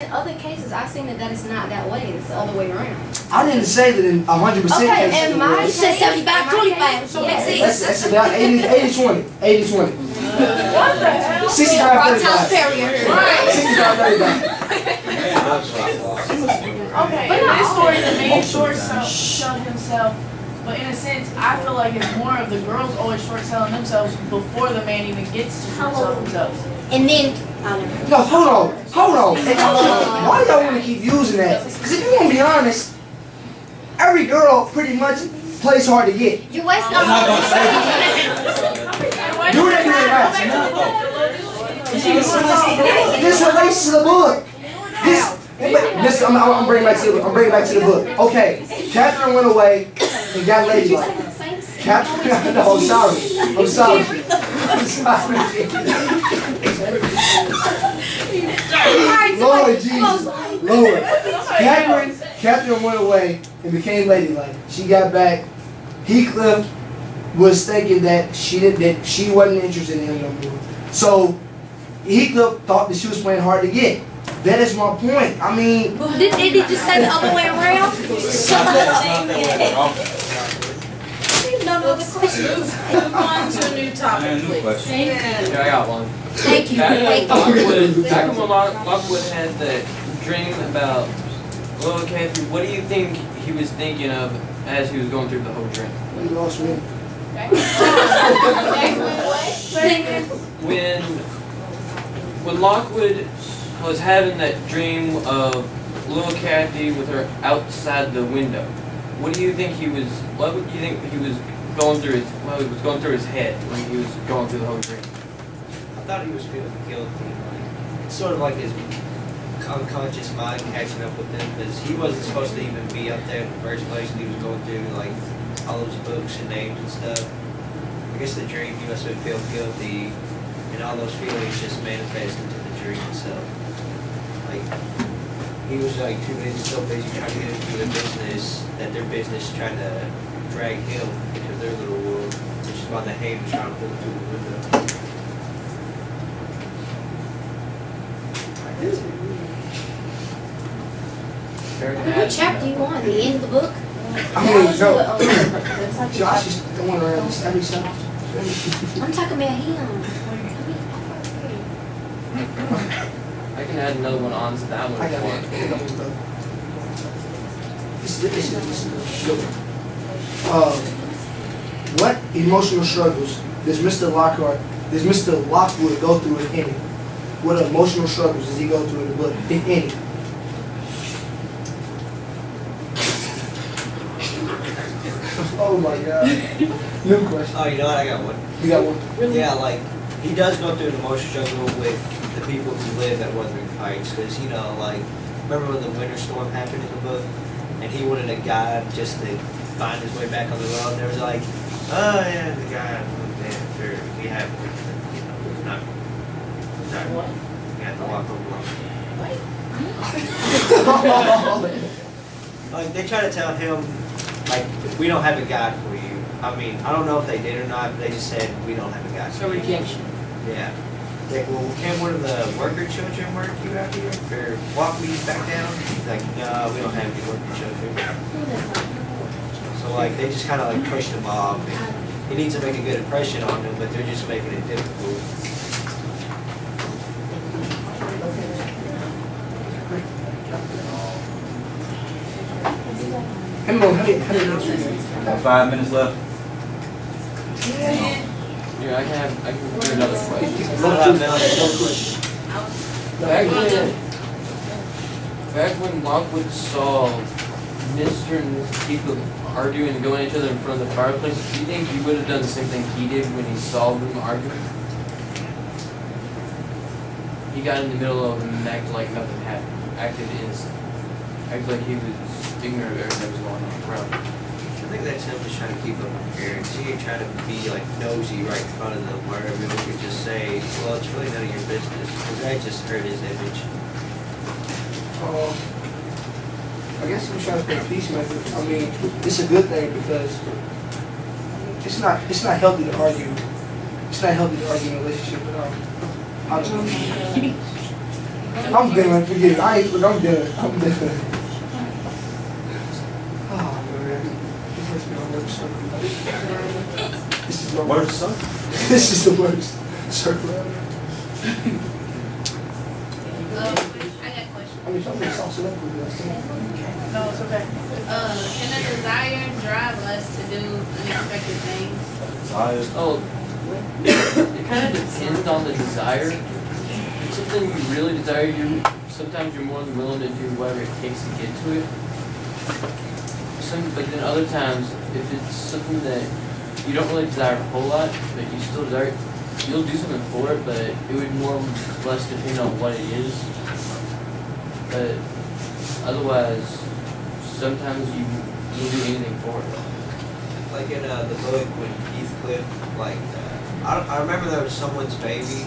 In other cases, I've seen that it's not that way. It's the other way around. I didn't say that in 100% Okay, cases. in my You said 75, 25. So let's see. That's about 80-20. 80-20. What the hell? 65-35. Rocktown Terrier. 65-35. Okay, in this story, the man short-sold himself, but in a sense, I feel like it's more of the girls always short-selling themselves before the man even gets to short-sell themselves. And then, No, hold on. Hey, why y'all want to keep using that? Because if you want to be honest, every girl pretty much plays hard to get. you wasting Do that right. This relates to the book. I'm bringing back to the book. Okay, Catherine went away and got ladylike. Catherine, no, I'm sorry. Lord Jesus, Lord. Catherine went away and became ladylike. She got back. Heathcliff was thinking that she wasn't interested in him no more. So Heathcliff thought that she was playing hard to get. That is my point. I mean, did you say the other way around? No other questions. Move on to a new topic, please. Yeah, I got one. Thank you. Back Thank when Lockwood had that dream about little Kathy, what do you think he was thinking of as he was going through the whole dream? you lost me. When Lockwood was having that dream of little Kathy with her outside the window, what do you think he was going through his head when he was going through the whole dream? I thought he was feeling guilty. It's sort of like his unconscious mind catching up with him, because he wasn't supposed to even be up there in the first place, and he was going through like all those books and names and stuff. I guess the dream, he must have been feeling guilty, and all those feelings just manifest into the dream itself. Like, he was like so busy trying to get into their business, that their business trying to drag him into their little world, which is why the hand was trying to pull him through the window. What chapter you on? The end of the book? I mean, no. Josh is going around this every summer. I'm talking about him. I can add another one on to that one I got if you it. want. This is good. What emotional struggles does Mr. Lockwood go through, if any? What emotional struggles does he go through in the book, if any? Oh my God. New question. Oh, you know what? I got one. You got one? Yeah, like, he does go through an emotional struggle with the people who live at Wuthering Heights, because, you know, like, remember when the winter storm happened in the book, and he wanted a guide just to find his way back on the road, and there was like, oh yeah, the guy, we have, you know, not, What? we have to walk over. Like, they try to tell him, like, we don't have a guide for you. I mean, I don't know if they did or not, but they just said, we don't have a guide for you. rejection. Yeah. Like, well, can one of the worker children work you out here? Or walk me back down? He's like, no, we don't have any worker children. So, like, they just kind of, like, pushed him off. And he needs to make a good impression on them, but they're just making it difficult. How many minutes we got? About 5 minutes left. Yeah, I can do another question. Back when Lockwood saw Mr. and Mrs. Heathcliff arguing and going at each other in front of the fireplace, do you think he would have done the same thing he did when he saw them arguing? He got in the middle of them and acted like nothing happened. Acted innocent. Acted like he was ignorant of everything that was going on around him. I think that's him just trying to keep up appearance. He ain't trying to be, like, nosy right in front of them where everyone could just say, well, it's really none of your business. Because that just hurt his image. I guess he was trying to play peacemaker. I mean, it's a good thing because it's not healthy to argue. It's not healthy to argue in a relationship at all. I don't know. I'm done. Forget it. I ain't. Look, I'm done. I'm done. Oh man, this must be my worst circle. This is my Where's the sun? This is the worst circle ever. I got a question. I mean, somebody sauce it up with us. No, it's okay. Can a desire drive us to do unexpected things? Oh, it kind of depends on the desire. If it's something you really desire, sometimes you're more than willing to do whatever it takes to get to it. But then other times, if it's something that you don't really desire a whole lot, but you still desire it, you'll do something for it, but it would more or less depend on what it is. But otherwise, sometimes you'll do anything for it. Like in the book when Heathcliff, like, I remember there was someone's baby,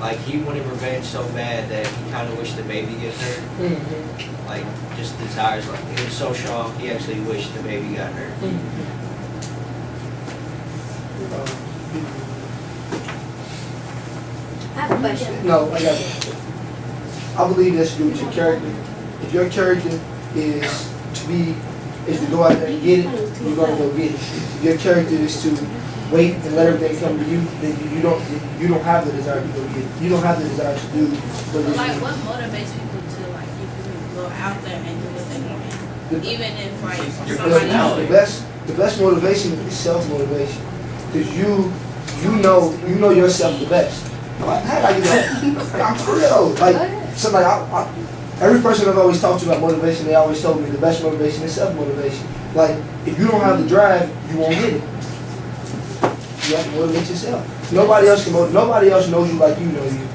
like he wanted revenge so bad that he kind of wished the baby get hurt. Mm-hmm. Like, just desires, like, he was so strong, he actually wished the baby got hurt. I have a question. No, I got it. I believe that's to do with your character. If your character is to go out there and get it, you're gonna go get it. If your character is to wait and let everything come to you, then you don't have the desire to go get it. You don't have the desire to do what it is. Like, what motivates people to, like, you can go out there and do what they want? Even if, like, Your somebody personality. The best motivation is self-motivation. Because you know yourself the best. Like, how did I do that? I'm for real. Like, somebody, every person I've always talked to about motivation, they always told me the best motivation is self-motivation. Like, if you don't have the drive, you won't get it. You have to motivate yourself. Nobody else knows you like you know you.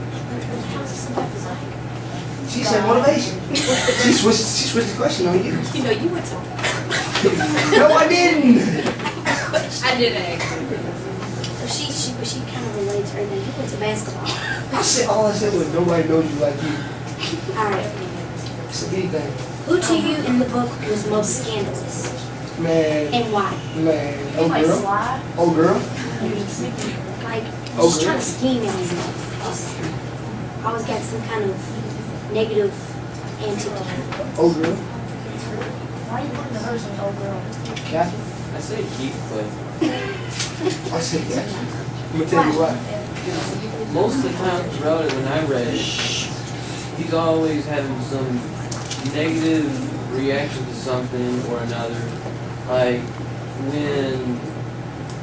She said motivation. She switched the question on you. You know, you were talking. No, I didn't. I did ask. But she kind of relates to everything. You went to basketball. All I said was nobody knows you like you. Alright. It's a big thing. Who to you in the book was most scandalous? Man, And why? old Like girl, slide. old girl. Like, Oh, just really? trying to scheme at stuff. Just always got some kind of negative antidote. Old girl. Why are you putting the hers in old girl? Cat. I say Heathcliff. I said that. I'm gonna tell you what. Most of the time throughout it, when I read it, he's always having some negative reaction to something or another. Like when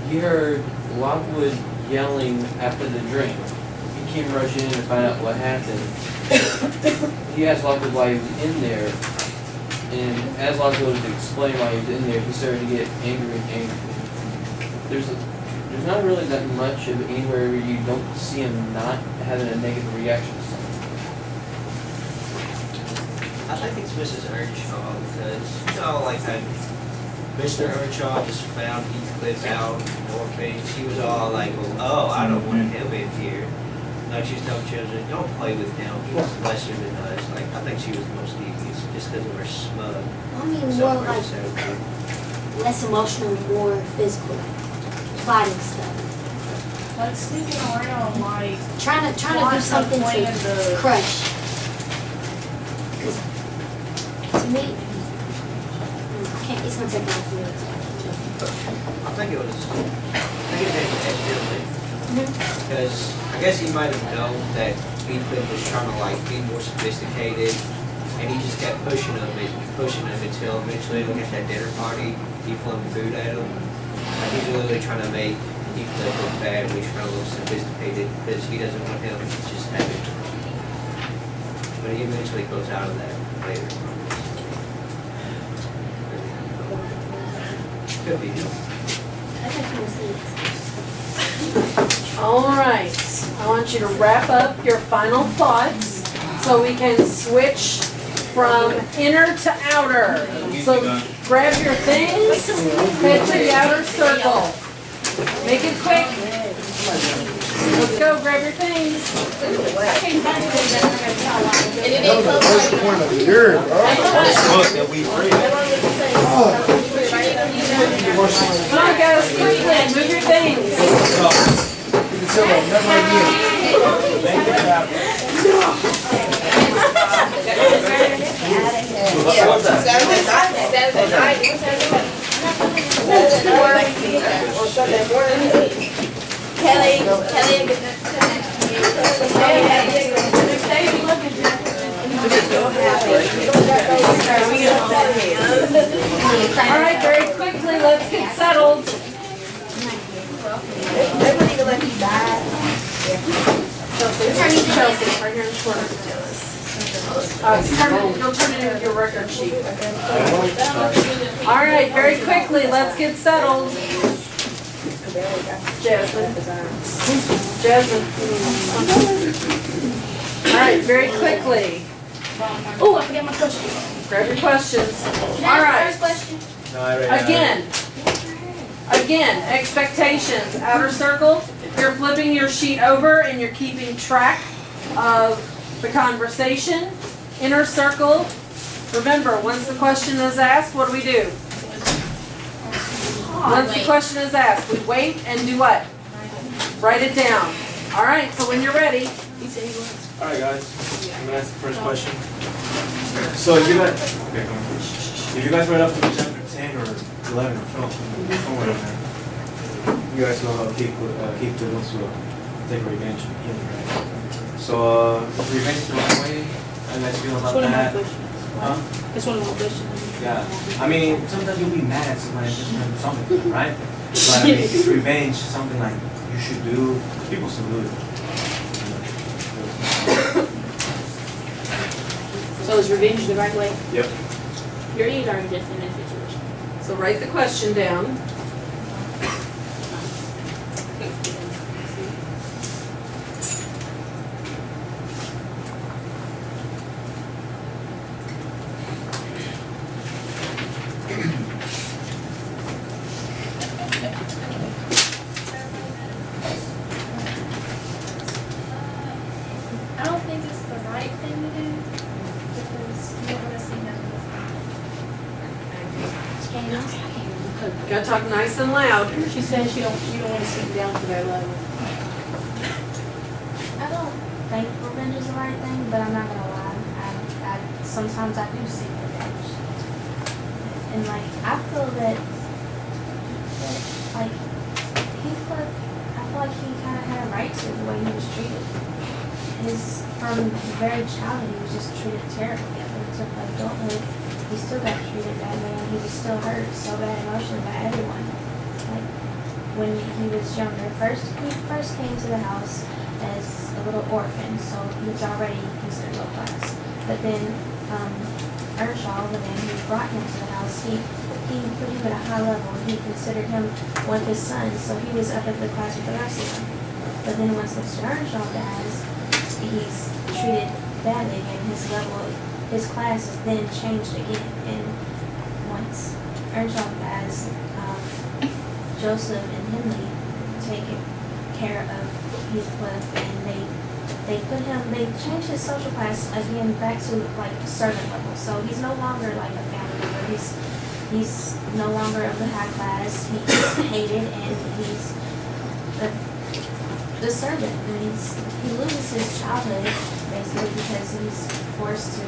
he heard Lockwood yelling after the drink, he came rushing in to find out what happened. He asked Lockwood why he was in there, and as Lockwood was explaining why he was in there, he started to get angry and angry. There's not really that much of anywhere where you don't see him not having a negative reaction to something. I think it's Mrs. Earnshaw because, you know, like that Mr. Earnshaw just found Heathcliff out orphaned. She was all like, well, oh, I don't want him in here. Like she was telling children, don't play with him. He's lesser than us. Like, I think she was the most devious just because of her smug. I mean, more like less emotional, more physical, plotting stuff. Like sneaking around, like Trying to do something to crush. Because to me, I can't. It's gonna take a while for me. I think it did accidentally. Because I guess he might have known that Heathcliff was trying to like be more sophisticated, and he just kept pushing him until eventually, like at that dinner party, he flung food at him. Like he's literally trying to make Heathcliff look bad when he's trying to look sophisticated because he doesn't want him to just have it. But he eventually goes out of that later. Could be. That makes more sense. All right, I want you to wrap up your final thoughts so we can switch from inner to outer. So grab your things, head to the outer circle. Make it quick. Let's go, grab your things. What's the point of the year, bro? Book that we read. Come on, guys, quickly, move your things. Dattilo, never again. Thank you, Captain. Kelly, All right, very quickly, let's get settled. Chelsea, right here in the corner. You'll turn it in with your record sheet. All right, very quickly, let's get settled. Jasmine. All right, very quickly. Oh, I forgot my question. Grab your questions. All right. Again, expectations. Outer circle, you're flipping your sheet over and you're keeping track of the conversation. Inner circle, remember, once the question is asked, what do? Once the question is asked, we wait and do what? Write it down. All right, so when you're ready. Alright guys, I'm gonna ask the first question. So if you guys, okay, go on. If you guys read up to chapter 10 or 11 or 12, somewhere in there, you guys know how Keith wants to take revenge on him, right? So, revenge the right way, how you guys feel about that? Huh? That's one of my questions. Yeah, I mean, sometimes you'll be mad at somebody just for something, right? But I mean, is revenge something like you should do? People still do it. So is revenge the right way? Yep. You're either just in that situation. So write the question down. I don't think it's the right thing to do because you don't want to see them. You gotta talk nice and loud. She says you don't want to sink down to their level. I don't think revenge is the right thing, but I'm not gonna lie. Sometimes I do seek revenge, and like I feel that like Heathcliff, I feel like he kind of had a right to the way he was treated. From very childhood, he was just treated terribly. Up until adulthood, he still got treated badly, and he was still hurt so bad emotionally by everyone. Like when he was younger, he first came to the house as a little orphan, so he was already considered low class. But then Earnshaw, the man who brought him to the house, he put him at a high level. He considered him one of his sons, so he was up at the class with the rest of them. But then once Mr. Earnshaw dies, he's treated badly again. His level, his class is then changed again. And once Earnshaw dies, Joseph and Henley take care of Heathcliff, and they changed his social class again back to like servant level. So he's no longer like a family member. He's no longer of the high class. He's hated, and he's the servant. And he loses his childhood basically because he's forced to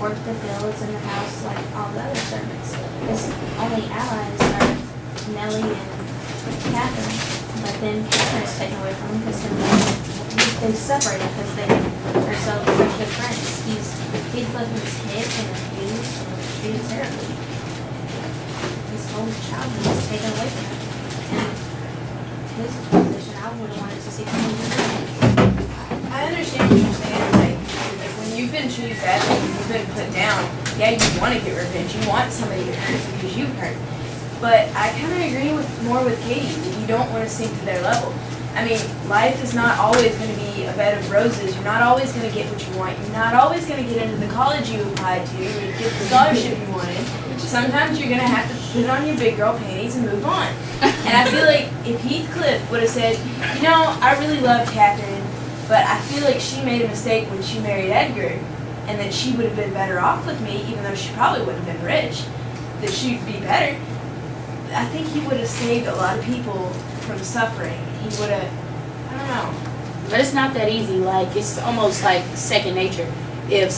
work the fields in the house like all the other servants. His only allies are Nellie and Catherine, but then Catherine's taken away from him because they separated because they are so good friends. Heathcliff was hit and abused and treated terribly. His whole childhood was taken away from him. And his position, I would have wanted to see him in. I understand what you're saying, like when you've been treated badly, you've been put down, yeah, you want to get revenge, you want somebody to hurt because you've hurt. But I kind of agree more with Katie, that you don't want to sink to their level. I mean, life is not always going to be a bed of roses. You're not always going to get what you want. You're not always going to get into the college you applied to or get the scholarship you wanted. Sometimes you're going to have to put on your big girl panties and move on. And I feel like if Heathcliff would have said, you know, I really love Catherine, but I feel like she made a mistake when she married Edgar, and that she would have been better off with me, even though she probably wouldn't have been rich, that she'd be better. I think he would have saved a lot of people from suffering. He would have, I I don't know. But it's not that easy. Like, it's almost like second nature. If somebody